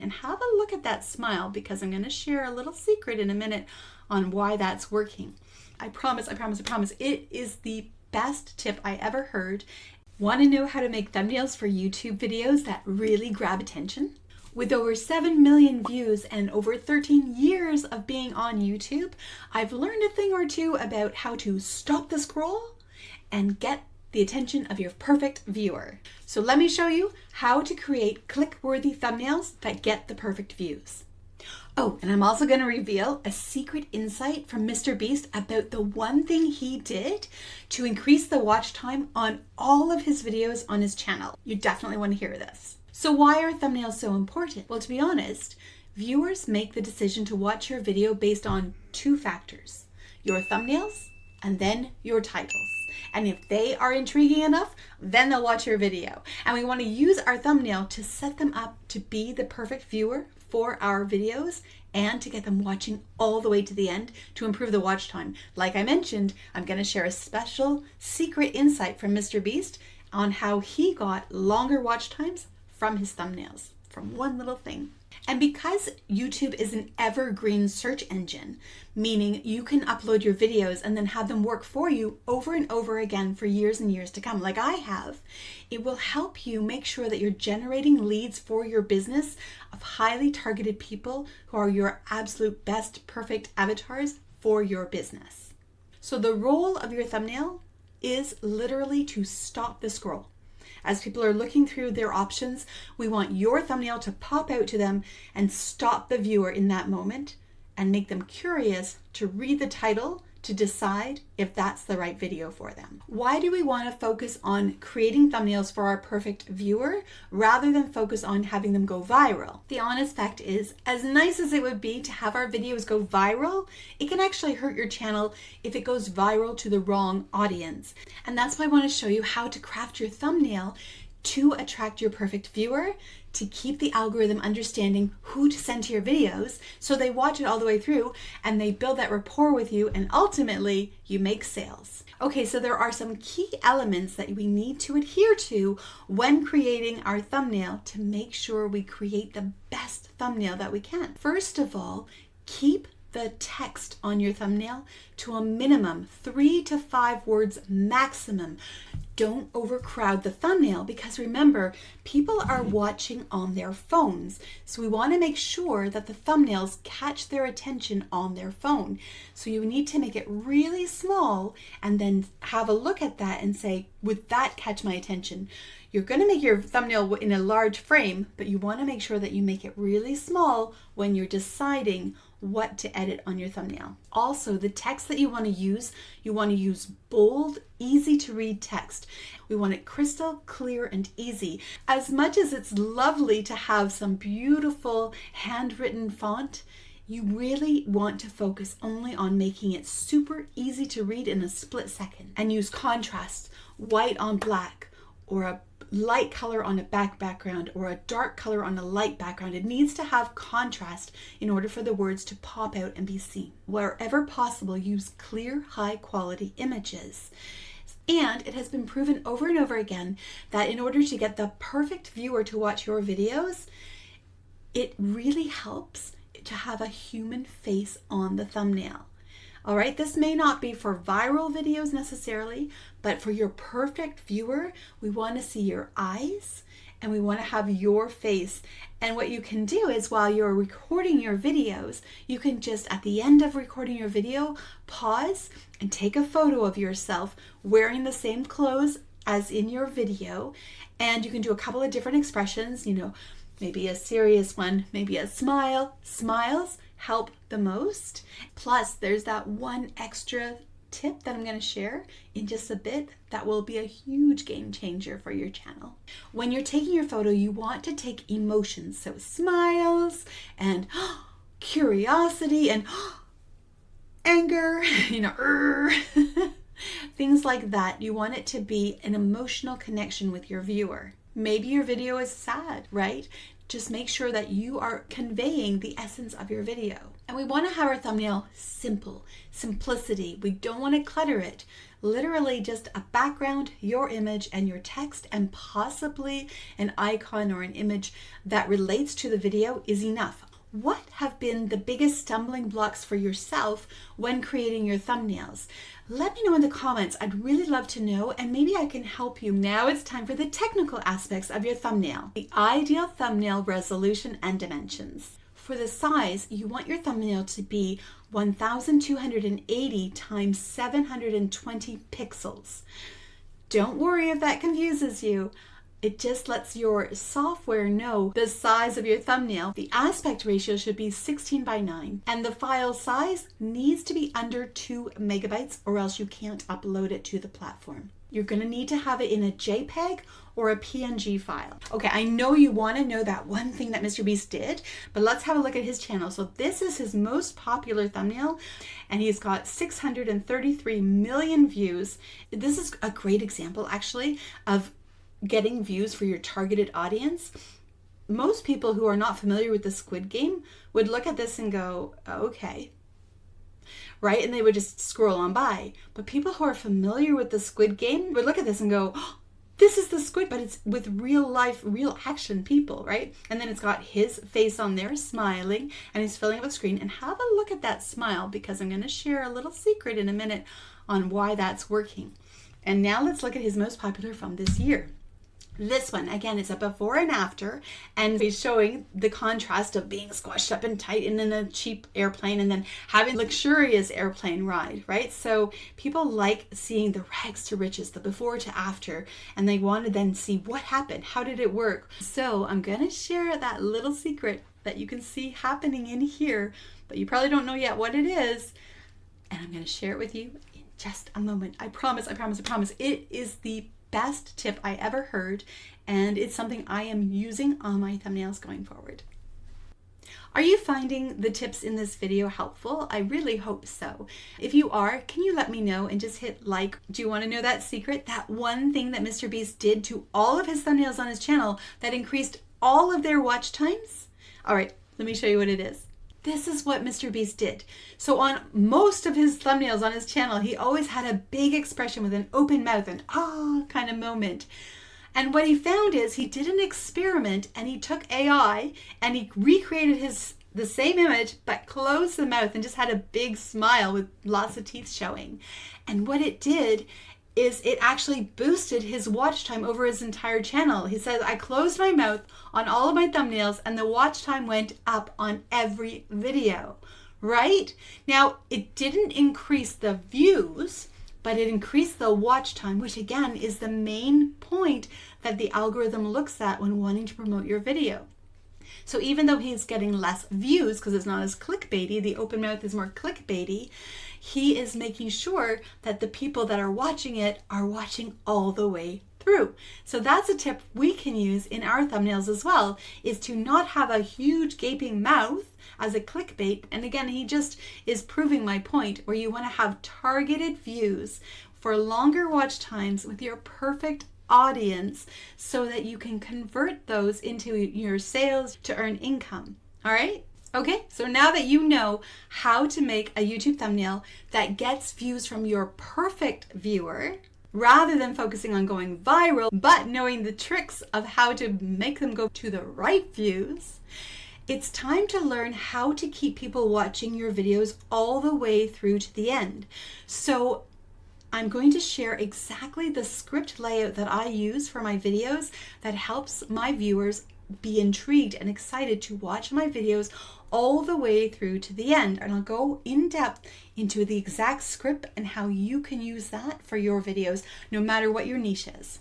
And have a look at that smile, because I'm going to share a little secret in a minute on why that's working. I promise, it is the best tip I ever heard. Want to know how to make thumbnails for YouTube videos that really grab attention? With over 7 million views and over 13 years of being on YouTube, I've learned a thing or two about how to stop the scroll and get the attention of your perfect viewer. So let me show you how to create click-worthy thumbnails that get the perfect views. Oh, and I'm also going to reveal a secret insight from MrBeast about the one thing he did to increase the watch time on all of his videos on his channel. You definitely want to hear this. So why are thumbnails so important? Well, to be honest, viewers make the decision to watch your video based on two factors: your thumbnails and then your titles. And if they are intriguing enough, then they'll watch your video. And we want to use our thumbnail to set them up to be the perfect viewer for our videos and to get them watching all the way to the end to improve the watch time. Like I mentioned, I'm going to share a special secret insight from MrBeast on how he got longer watch times from his thumbnails, from one little thing. And because YouTube is an evergreen search engine, meaning you can upload your videos and then have them work for you over and over again for years and years to come, like I have, it will help you make sure that you're generating leads for your business of highly targeted people who are your absolute best, perfect avatars for your business. So the role of your thumbnail is literally to stop the scroll. As people are looking through their options, we want your thumbnail to pop out to them and stop the viewer in that moment and make them curious to read the title to decide if that's the right video for them. Why do we want to focus on creating thumbnails for our perfect viewer rather than focus on having them go viral? The honest fact is, as nice as it would be to have our videos go viral, it can actually hurt your channel if it goes viral to the wrong audience. And that's why I want to show you how to craft your thumbnail to attract your perfect viewer, to keep the algorithm understanding who to send to your videos so they watch it all the way through and they build that rapport with you, and ultimately you make sales. Okay, so there are some key elements that we need to adhere to when creating our thumbnail to make sure we create the best thumbnail that we can. First of all, keep the text on your thumbnail to a minimum 3 to 5 words maximum. Don't overcrowd the thumbnail, because remember, people are watching on their phones. So we want to make sure that the thumbnails catch their attention on their phone. So you need to make it really small and then have a look at that and say, would that catch my attention? You're going to make your thumbnail in a large frame, but you want to make sure that you make it really small when you're deciding what to edit on your thumbnail. Also, the text that you want to use bold, easy to read text. We want it crystal clear and easy. As much as it's lovely to have some beautiful handwritten font, you really want to focus only on making it super easy to read in a split second, and use contrast, white on black, or a light color on a background, or a dark color on a light background. It needs to have contrast in order for the words to pop out and be seen. Wherever possible, use clear, high quality images. And it has been proven over and over again that in order to get the perfect viewer to watch your videos, it really helps to have a human face on the thumbnail. All right, this may not be for viral videos necessarily, but for your perfect viewer, we want to see your eyes and we want to have your face. And what you can do is, while you're recording your videos, you can just, at the end of recording your video, pause and take a photo of yourself wearing the same clothes as in your video. And you can do a couple of different expressions, you know, maybe a serious one, maybe a smile. Smiles help the most. Plus, there's that one extra tip that I'm going to share in just a bit that will be a huge game changer for your channel. When you're taking your photo, you want to take emotions, so smiles and curiosity and anger, you know, things like that. You want it to be an emotional connection with your viewer. Maybe your video is sad, right? Just make sure that you are conveying the essence of your video. And we want to have our thumbnail simple, simplicity. We don't want to clutter it. Literally just a background, your image, and your text, and possibly an icon or an image that relates to the video is enough. What have been the biggest stumbling blocks for yourself when creating your thumbnails? Let me know in the comments. I'd really love to know, and maybe I can help you. Now it's time for the technical aspects of your thumbnail. The ideal thumbnail resolution and dimensions. For the size, you want your thumbnail to be 1280 times 720 pixels. Don't worry if that confuses you. It just lets your software know the size of your thumbnail. The aspect ratio should be 16:9, and the file size needs to be under 2 megabytes or else you can't upload it to the platform. You're going to need to have it in a JPEG or a PNG file. Okay, I know you want to know that one thing that MrBeast did, but let's have a look at his channel. So this is his most popular thumbnail, and he's got 633 million views. This is a great example, actually, of getting views for your targeted audience. Most people who are not familiar with the Squid Game would look at this and go, okay, right? And they would just scroll on by. But people who are familiar with the Squid Game would look at this and go, oh, this is the Squid, but it's with real life, real action people, right? And then it's got his face on there smiling, and he's filling up the screen. And have a look at that smile, because I'm going to share a little secret in a minute on why that's working. And now let's look at his most popular from this year. This one, again, is a before and after, and he's showing the contrast of being squashed up and tight and in a cheap airplane and then having luxurious airplane ride, right? So people like seeing the rags to riches, the before to after, and they want to then see what happened, how did it work? So I'm going to share that little secret that you can see happening in here, but you probably don't know yet what it is, and I'm going to share it with you in just a moment. I promise, I promise, I promise. It is the best tip I ever heard, and it's something I am using on my thumbnails going forward. Are you finding the tips in this video helpful? I really hope so. If you are, can you let me know and just hit like? Do you want to know that secret? That one thing that MrBeast did to all of his thumbnails on his channel that increased all of their watch times? All right, let me show you what it is. This is what MrBeast did. So on most of his thumbnails on his channel, he always had a big expression with an open mouth and ah kind of moment. And what he found is he did an experiment, and he took AI and he recreated the same image but closed the mouth and just had a big smile with lots of teeth showing. And what it did is it actually boosted his watch time over his entire channel. He says, I closed my mouth on all of my thumbnails and the watch time went up on every video, right? Now, it didn't increase the views, but it increased the watch time, which again is the main point that the algorithm looks at when wanting to promote your video. So even though he's getting less views because it's not as clickbaity, the open mouth is more clickbaity, he is making sure that the people that are watching it are watching all the way through. So that's a tip we can use in our thumbnails as well, is to not have a huge gaping mouth as a clickbait. And again, he just is proving my point, where you want to have targeted views for longer watch times with your perfect audience so that you can convert those into your sales to earn income. All right? Okay, so now that you know how to make a YouTube thumbnail that gets views from your perfect viewer, rather than focusing on going viral, but knowing the tricks of how to make them go to the right views, it's time to learn how to keep people watching your videos all the way through to the end. So I'm going to share exactly the script layout that I use for my videos that helps my viewers be intrigued and excited to watch my videos all the way through to the end. And I'll go in depth into the exact script and how you can use that for your videos, no matter what your niche is.